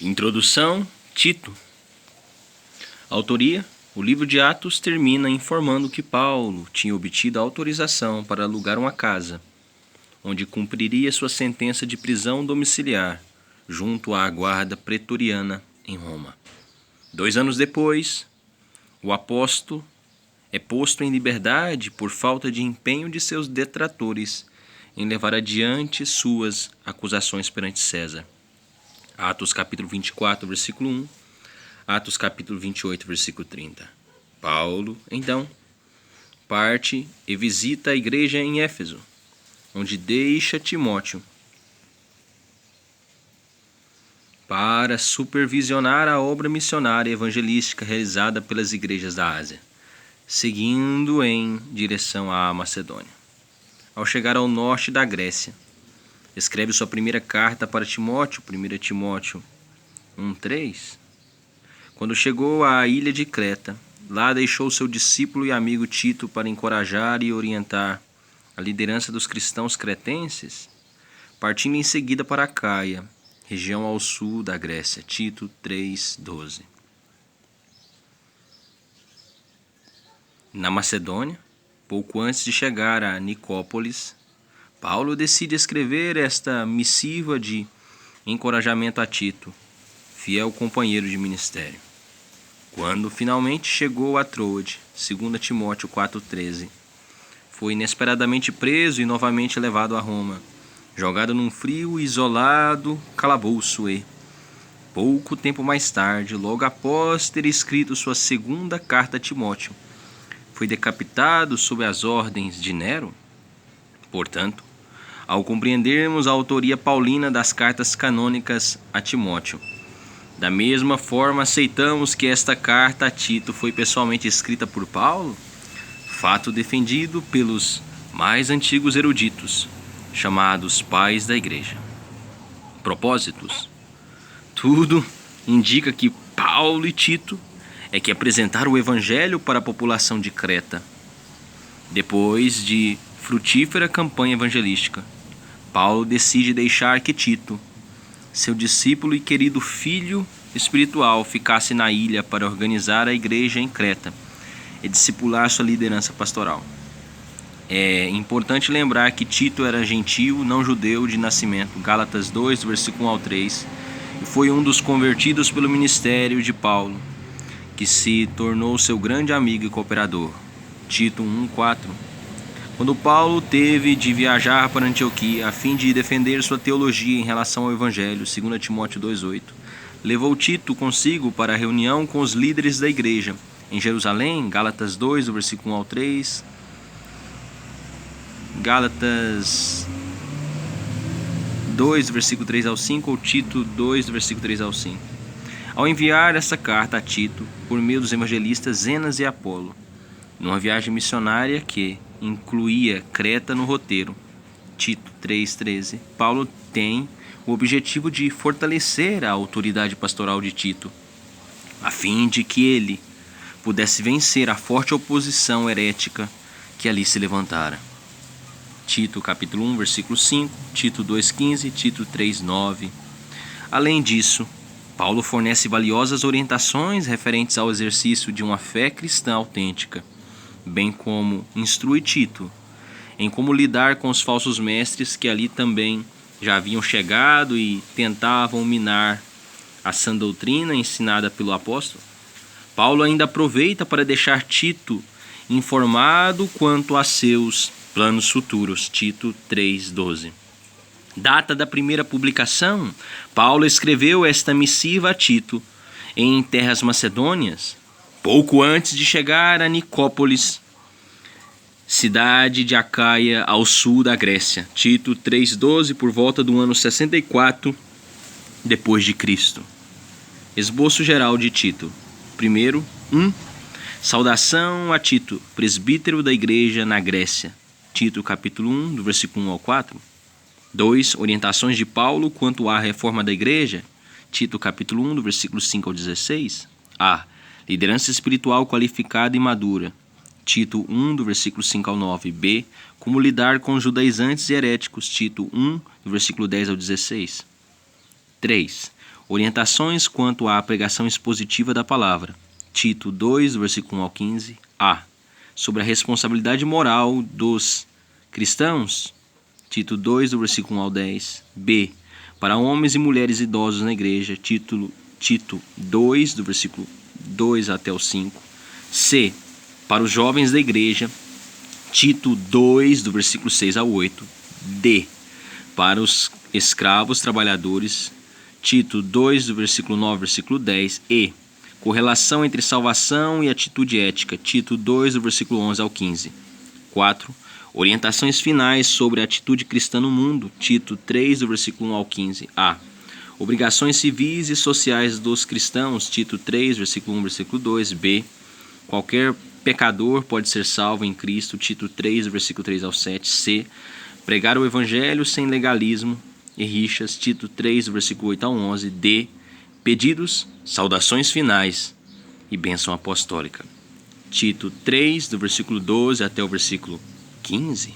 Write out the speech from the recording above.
Introdução, Tito. Autoria: o livro de Atos termina informando que Paulo tinha obtido a autorização para alugar uma casa, onde cumpriria sua sentença de prisão domiciliar, junto à guarda pretoriana em Roma. 2 anos depois, o apóstolo é posto em liberdade por falta de empenho de seus detratores em levar adiante suas acusações perante César. Atos capítulo 24, versículo 1, Atos capítulo 28, versículo 30. Paulo, então, parte e visita a igreja em Éfeso, onde deixa Timóteo para supervisionar a obra missionária e evangelística realizada pelas igrejas da Ásia, seguindo em direção à Macedônia. Ao chegar ao norte da Grécia, escreve sua primeira carta para Timóteo, 1 Timóteo 1:3. Quando chegou à ilha de Creta, lá deixou seu discípulo e amigo Tito para encorajar e orientar a liderança dos cristãos cretenses, partindo em seguida para Acaia, região ao sul da Grécia. Tito 3:12. Na Macedônia, pouco antes de chegar a Nicópolis, Paulo decide escrever esta missiva de encorajamento a Tito, fiel companheiro de ministério. Quando finalmente chegou a Troade, 2 Timóteo 4:13, foi inesperadamente preso e novamente levado a Roma, jogado num frio e isolado calabouço e, pouco tempo mais tarde, logo após ter escrito sua segunda carta a Timóteo, foi decapitado sob as ordens de Nero. Portanto, ao compreendermos a autoria paulina das cartas canônicas a Timóteo, da mesma forma aceitamos que esta carta a Tito foi pessoalmente escrita por Paulo, fato defendido pelos mais antigos eruditos, chamados pais da igreja. Propósitos: tudo indica que Paulo e Tito é que apresentaram o evangelho para a população de Creta. Depois de frutífera campanha evangelística, Paulo decide deixar que Tito, seu discípulo e querido filho espiritual, ficasse na ilha para organizar a igreja em Creta e discipular sua liderança pastoral. É importante lembrar que Tito era gentio, não judeu de nascimento, Gálatas 2, versículo 1 ao 3, e foi um dos convertidos pelo ministério de Paulo, que se tornou seu grande amigo e cooperador, Tito 1:4. Quando Paulo teve de viajar para Antioquia a fim de defender sua teologia em relação ao Evangelho, 2 Timóteo 2:8, levou Tito consigo para a reunião com os líderes da igreja em Jerusalém, Gálatas 2, do versículo 1 ao 3, Gálatas 2, do versículo 3 ao 5, ou Tito 2, do versículo 3 ao 5. Ao enviar essa carta a Tito, por meio dos evangelistas Zenas e Apolo, numa viagem missionária que incluía Creta no roteiro, Tito 3:13, Paulo tem o objetivo de fortalecer a autoridade pastoral de Tito, a fim de que ele pudesse vencer a forte oposição herética que ali se levantara. Tito capítulo 1, versículo 5, Tito 2:15, Tito 3:9. Além disso, Paulo fornece valiosas orientações referentes ao exercício de uma fé cristã autêntica, bem como instrui Tito em como lidar com os falsos mestres que ali também já haviam chegado e tentavam minar a sã doutrina ensinada pelo apóstolo. Paulo ainda aproveita para deixar Tito informado quanto a seus planos futuros, Tito 3:12. Data da primeira publicação: Paulo escreveu esta missiva a Tito em terras macedônias, pouco antes de chegar a Nicópolis, cidade de Acaia ao sul da Grécia. Tito 3:12, por volta do ano 64 depois de Cristo. Esboço geral de Tito. Primeiro, 1. Saudação a Tito, presbítero da igreja na Grécia. Tito capítulo 1, do versículo 1 ao 4. 2. Orientações de Paulo quanto à reforma da igreja. Tito capítulo 1, do versículo 5 ao 16. A. Liderança espiritual qualificada e madura. Tito 1, do versículo 5 ao 9. B. Como lidar com os judaizantes e heréticos. Tito 1, do versículo 10 ao 16. 3. Orientações quanto à pregação expositiva da palavra. Tito 2, do versículo 1 ao 15. A. Sobre a responsabilidade moral dos cristãos. Tito 2, do versículo 1 ao 10. B. Para homens e mulheres idosos na igreja. Tito 2, do versículo 2 até o 5. C. Para os jovens da igreja. Tito 2, do versículo 6 ao 8. D. Para os escravos trabalhadores. Tito 2, do versículo 9 ao versículo 10. E. Correlação entre salvação e atitude ética. Tito 2, do versículo 11 ao 15. 4. Orientações finais sobre a atitude cristã no mundo. Tito 3, do versículo 1 ao 15. A. Obrigações civis e sociais dos cristãos. Tito 3, versículo 1, versículo 2. B. Qualquer pecador pode ser salvo em Cristo. Tito 3, versículo 3 ao 7. C. Pregar o evangelho sem legalismo e rixas. Tito 3, versículo 8 ao 11. D. Pedidos, saudações finais e bênção apostólica. Tito 3, do versículo 12 até o versículo 15.